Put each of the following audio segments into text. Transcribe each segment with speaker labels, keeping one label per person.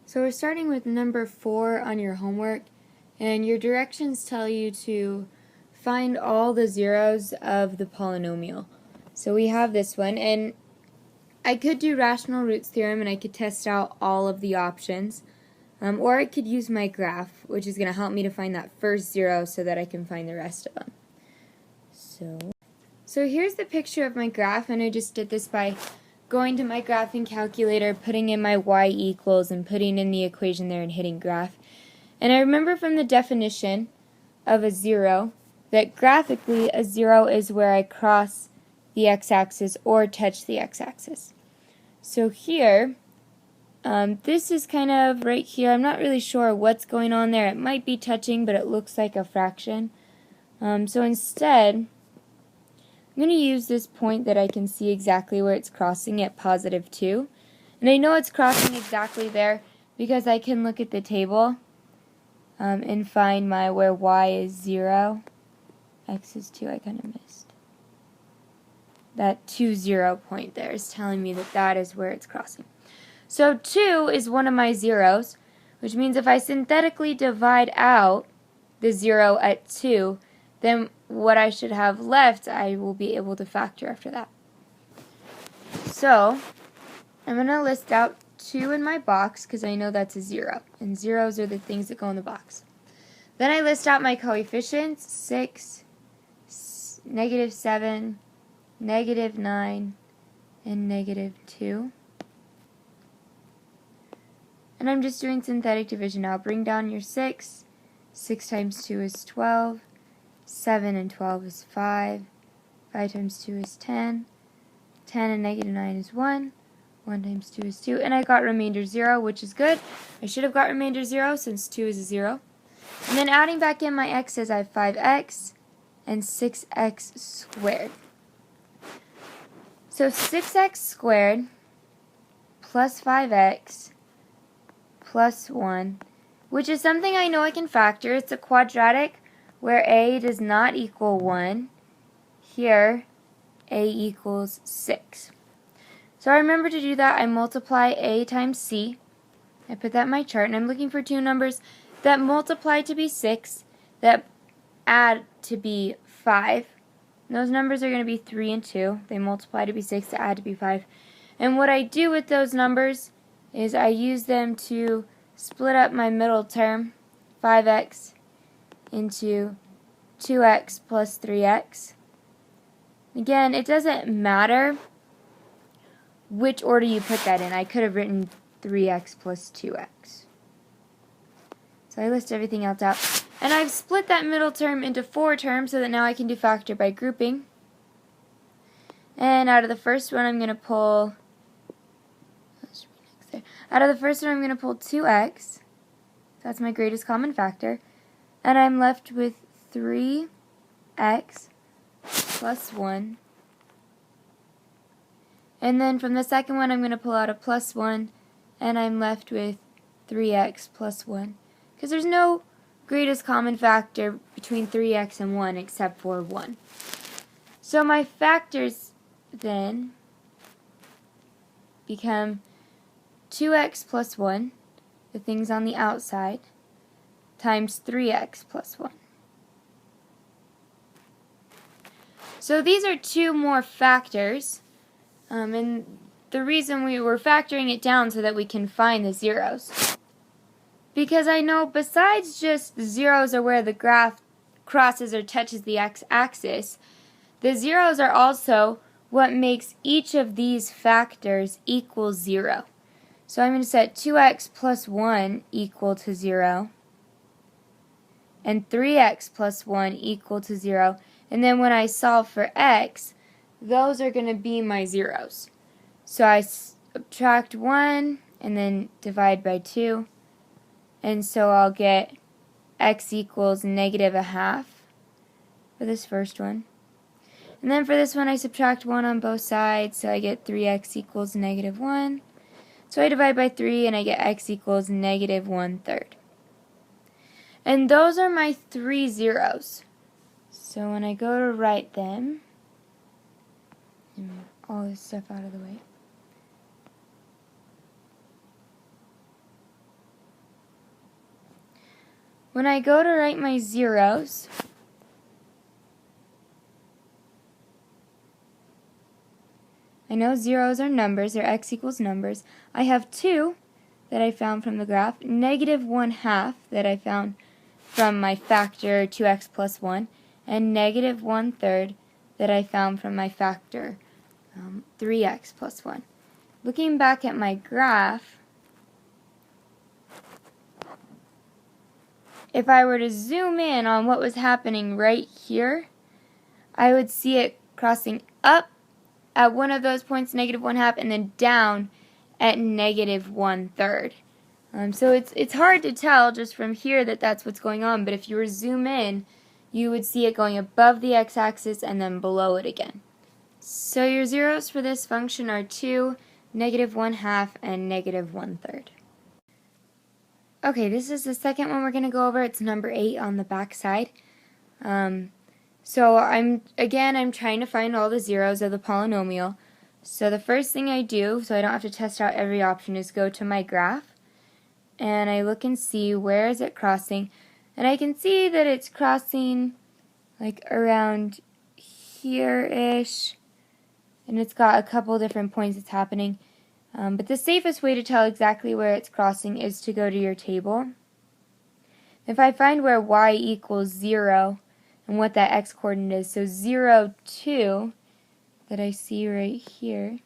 Speaker 1: So we're starting with number 4 on your homework, and your directions tell you to find all the zeros of the polynomial. So we have this one, and I could do rational roots theorem and I could test out all of the options, or I could use my graph, which is going to help me to find that first zero so that I can find the rest of them. So here's the picture of my graph, and I just did this by going to my graphing calculator, putting in my y equals, and putting in the equation there and hitting graph. And I remember from the definition of a zero that graphically a zero is where I cross the x-axis or touch the x-axis. So here, this is kind of right here. I'm not really sure what's going on there. It might be touching, but it looks like a fraction. So instead, I'm going to use this point that I can see exactly where it's crossing at positive 2. And I know it's crossing exactly there because I can look at the table and find where y is 0, x is 2, I kind of missed. That 2, 0 point there is telling me that that is where it's crossing. So 2 is one of my zeros, which means if I synthetically divide out the 0 at 2, then what I should have left, I will be able to factor after that. So, I'm going to list out 2 in my box because I know that's a 0. And zeros are the things that go in the box. Then I list out my coefficients, 6, -7, -9, and -2. And I'm just doing synthetic division now. Bring down your 6. 6 times 2 is 12. 7 and 12 is 5. 5 times 2 is 10. 10 and -9 is 1. 1 times 2 is 2. And I got remainder 0, which is good. I should have got remainder 0 since 2 is a 0. And then adding back in my x's, I have 5x and 6x squared. So 6x squared plus 5x plus 1, which is something I know I can factor. It's a quadratic where a does not equal 1. Here, a equals 6. So I remember to do that, I multiply a times c. I put that in my chart, and I'm looking for two numbers that multiply to be 6, that add to be 5. And those numbers are going to be 3 and 2. They multiply to be 6, to add to be 5. And what I do with those numbers is I use them to split up my middle term, 5x, into 2x plus 3x. Again, it doesn't matter which order you put that in. I could have written 3x plus 2x. So I list everything else out. And I've split that middle term into 4 terms so that now I can do factor by grouping. And out of the first one I'm going to pull, out of the first one I'm going to pull 2x. That's my greatest common factor. And I'm left with 3x plus 1. And then from the second one, I'm going to pull out a plus 1, and I'm left with 3x plus 1. Because there's no greatest common factor between 3x and 1 except for 1. So my factors then become 2x plus 1, the things on the outside, times 3x plus 1. So these are 2 more factors, and the reason we were factoring it down so that we can find the zeros. Because I know besides just the zeros are where the graph crosses or touches the x-axis, the zeros are also what makes each of these factors equal 0. So I'm going to set 2x plus 1 equal to 0, and 3x plus 1 equal to 0. And then when I solve for x, those are going to be my zeros. So I subtract 1 and then divide by 2. And so I'll get x equals -1/2 for this first one. And then for this one I subtract 1 on both sides, so I get 3x equals -1. So I divide by 3 and I get x equals -1/3. And those are my 3 zeros. So when I go to write them, and move all this stuff out of the way. when I go to write my zeros, I know zeros are numbers, or x equals numbers. I have 2 that I found from the graph, negative 1/2 that I found from my factor 2x plus 1, and negative 1/3 that I found from my factor 3x plus 1. Looking back at my graph, if I were to zoom in on what was happening right here, I would see it crossing up at one of those points, negative 1/2, and then down at negative 1/3. So it's hard to tell just from here that that's what's going on, but if you were to zoom in, you would see it going above the x-axis and then below it again. So your zeros for this function are 2, negative 1/2, and negative 1/3. Okay, this is the second one we're going to go over. It's number 8 on the back side. So I'm trying to find all the zeros of the polynomial. So the first thing I do, so I don't have to test out every option, is go to my graph. And I look and see where is it crossing. And I can see that it's crossing like around here-ish. And it's got a couple different points it's happening. But the safest way to tell exactly where it's crossing is to go to your table. If I find where y equals 0 and what that x coordinate is, so 0, 2, that I see right here,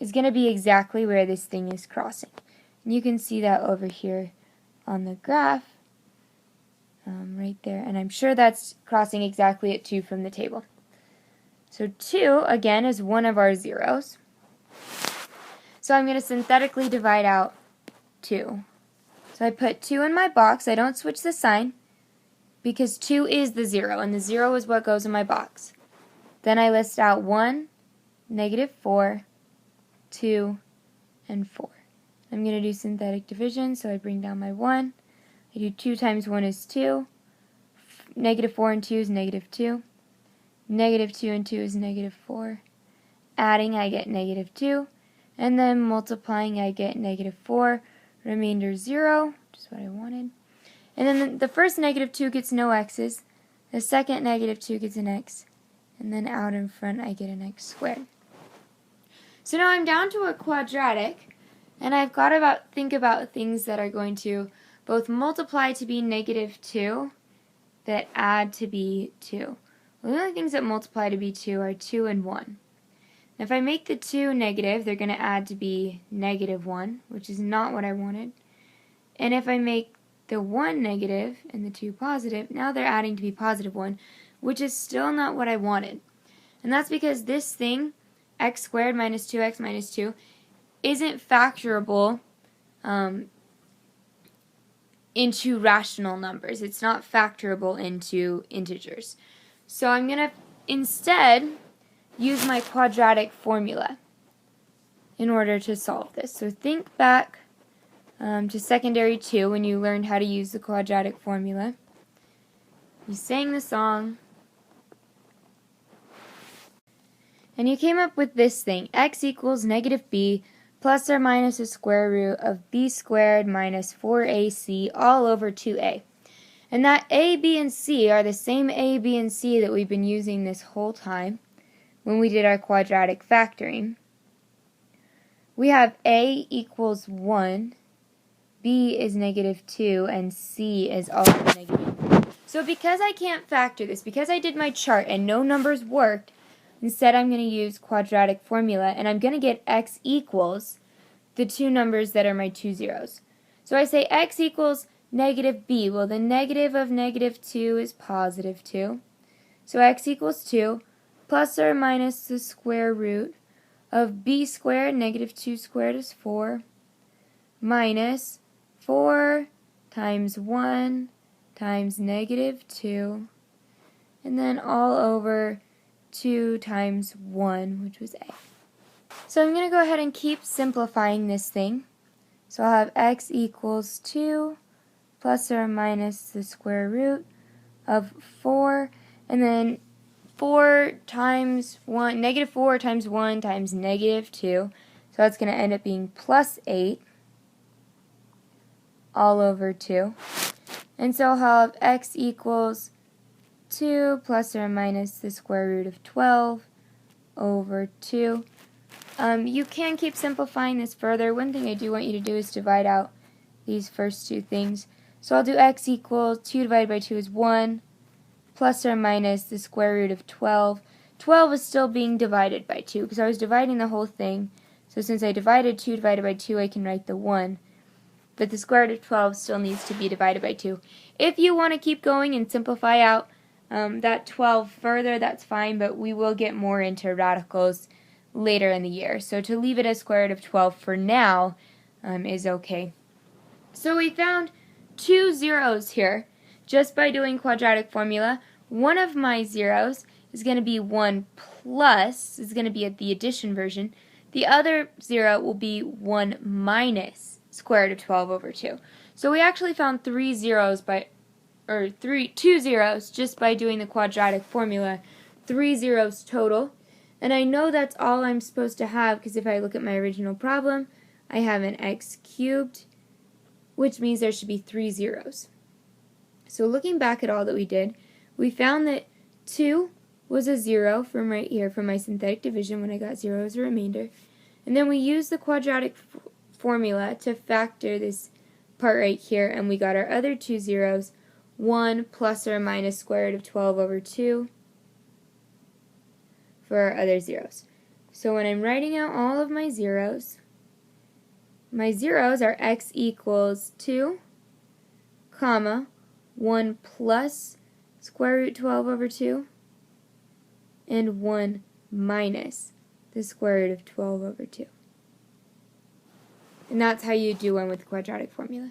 Speaker 1: is going to be exactly where this thing is crossing. And you can see that over here on the graph, right there. And I'm sure that's crossing exactly at 2 from the table. So 2, again, is one of our zeros. So I'm going to synthetically divide out 2. So I put 2 in my box. I don't switch the sign because 2 is the 0, and the 0 is what goes in my box. Then I list out 1, negative 4, 2, and 4. I'm going to do synthetic division, so I bring down my 1. I do 2 times 1 is 2. Negative 4 and 2 is negative 2. Negative 2 and 2 is negative 4. Adding, I get negative 2. And then multiplying, I get negative 4. Remainder 0, which is what I wanted. And then the first negative 2 gets no x's. The second negative 2 gets an x. And then out in front, I get an x squared. So now I'm down to a quadratic. And I've got to think about things that are going to both multiply to be negative 2, that add to be 2. Well, the only things that multiply to be 2 are 2 and 1. Now, if I make the 2 negative, they're going to add to be negative 1, which is not what I wanted. And if I make the 1 negative and the 2 positive, now they're adding to be positive 1, which is still not what I wanted. And that's because this thing, x squared minus 2x minus 2, isn't factorable into rational numbers. It's not factorable into integers. So I'm going to instead use my quadratic formula in order to solve this. So think back to secondary 2 when you learned how to use the quadratic formula. You sang the song, and you came up with this thing, x equals negative b plus or minus the square root of b squared minus 4ac all over 2a. And that a, b, and c are the same a, b, and c that we've been using this whole time when we did our quadratic factoring. We have a equals 1, b is negative 2, and c is also negative 2. So because I can't factor this, because I did my chart and no numbers worked, instead I'm going to use quadratic formula, and I'm going to get x equals the two numbers that are my two zeros. So I say x equals negative b. Well, the negative of negative 2 is positive 2. So x equals 2 plus or minus the square root of b squared, negative 2 squared is 4, minus 4 times 1 times negative 2, and then all over 2 times 1, which was a. So I'm going to go ahead and keep simplifying this thing. So I'll have x equals 2 plus or minus the square root of 4, and then 4 times 1, negative 4 times 1 times negative 2. So that's going to end up being plus 8 all over 2. And so I'll have x equals 2 plus or minus the square root of 12 over 2. You can keep simplifying this further. One thing I do want you to do is divide out these first two things. So I'll do x equals 2 divided by 2 is 1 plus or minus the square root of 12. 12 is still being divided by 2 because I was dividing the whole thing. So since I divided 2 divided by 2, I can write the 1. But the square root of 12 still needs to be divided by 2. If you want to keep going and simplify out that 12 further, that's fine, but we will get more into radicals later in the year. So to leave it as square root of 12 for now is okay. So we found 2 zeros here just by doing quadratic formula. One of my zeros is going to be 1 plus, is going to be at the addition version. The other 0 will be 1 minus square root of 12 over 2. So we actually found 2 zeros just by doing the quadratic formula. 3 zeros total. And I know that's all I'm supposed to have because if I look at my original problem, I have an x cubed, which means there should be 3 zeros. So looking back at all that we did, we found that 2 was a 0 from right here from my synthetic division when I got 0 as a remainder. And then we used the quadratic formula to factor this part right here, and we got our other 2 zeros, 1 plus or minus square root of 12 over 2 for our other zeros. So when I'm writing out all of my zeros are x equals 2, comma, 1 plus square root 12 over 2, and 1 minus the square root of 12 over 2. And that's how you do one with the quadratic formula.